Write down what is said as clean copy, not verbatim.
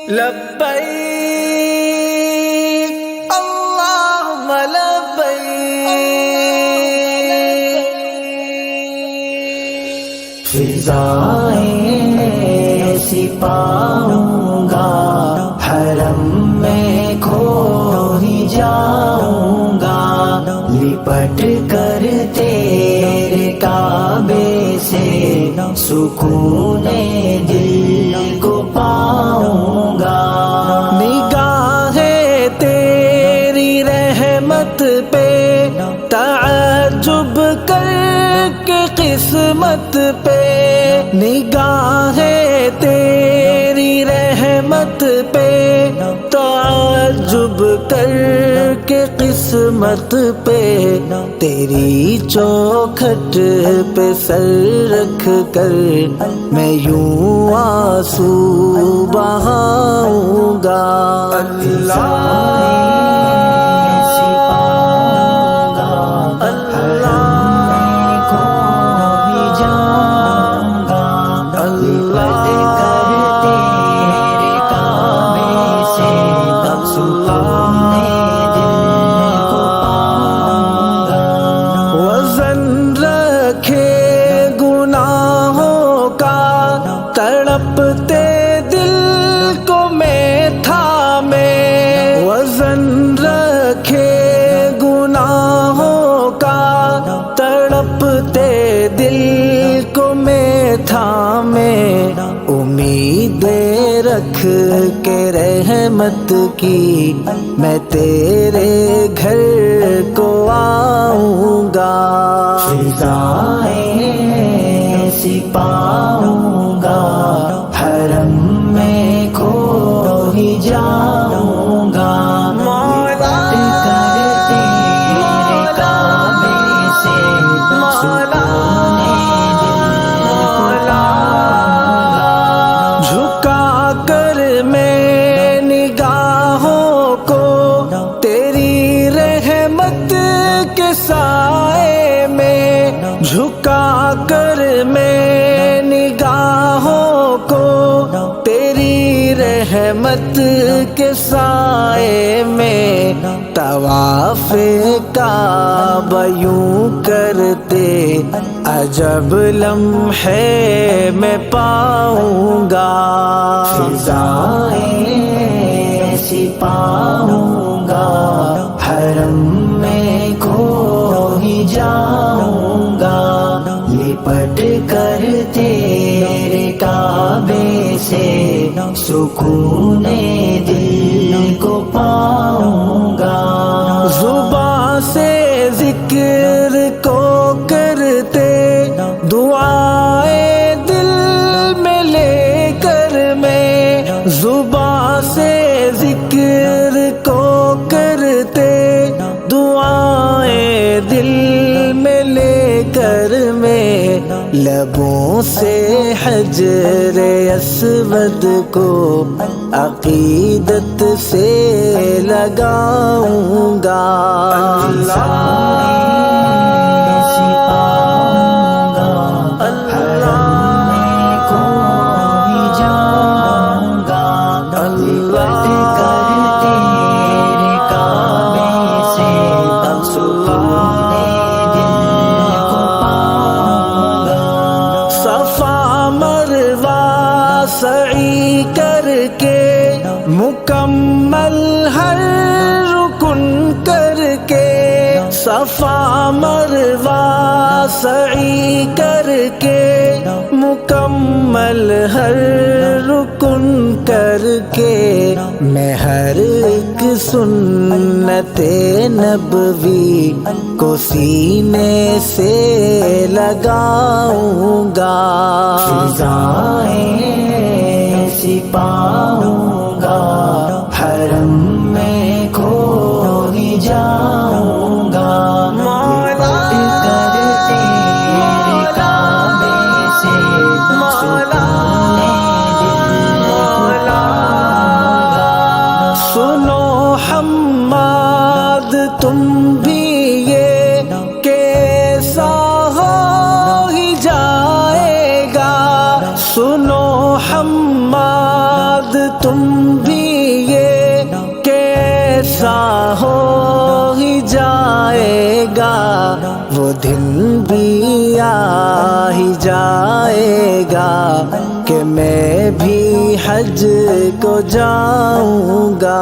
لبیک اللہم لبیک، فضائیں ایسی پاؤں گا حرم میں کھو ہی جاؤں گا، لپٹ کر تیرے کعبے سے سکون دل کو پاؤں گا، نگاہیں تیری رحمت پہ تعجب کر کے قسمت پہ، نگاہیں تیری رحمت پہ تعجب کر کے قسمت پہ، تیری چوکھٹ پہ سر رکھ کر میں یوں آنسو بہاؤں گا، تڑپتے دل کو میں تھامے، وزن رکھے گناہوں کا تڑپتے دل کو میں تھامے، امیدیں رکھ کے رحمت کی میں تیرے گھر کو آؤں گا، فضائیں ایسی پاؤں گا حرم میں کھو ہی جاؤں گا، مولا کر تیرے کعبے سے سکون دل کو، جھکا کر میں نگاہوں کو تیری رحمت کے سائے میں، جھکا کر میں نگاہوں کو تیری رحمت کے سائے میں، طواف کعبہ یوں کرتے عجب لمحے میں پاؤں گا، فضائیں ایسی پاؤں گا حرم میں کھو ہی جاؤں گا، لپٹ کر تیرے کعبے سے سکون دل کو پاؤں گا، زباں سے ذکر کو کرتے دعائیں دل میں لے کر میں، زباں سے ذکر کو کرتے دعائیں دل میں لے کر میں، لبوں سے حجر اسود کو عقیدت سے لگاؤں گا، سعی کر کے مکمل ہر رکن کر کے، صفا مروہ سعی کر کے مکمل ہر رکن کر کے، میں ہر ایک سنت نبوی کو سینے سے لگاؤں گا، فضائیں ایسی پاؤں گا حرم میں کھو ہی جاؤں گا، مولا کر تیرے کعبے سے سکون دل کو، سنو حماد تم بھی یہ کیسا ہو ہی جائے گا، سنو حماد تم بھی یہ کیسا ہو ہی جائے گا، وہ دن بھی آ ہی جائے گا کہ میں بھی حج کو جاؤں گا۔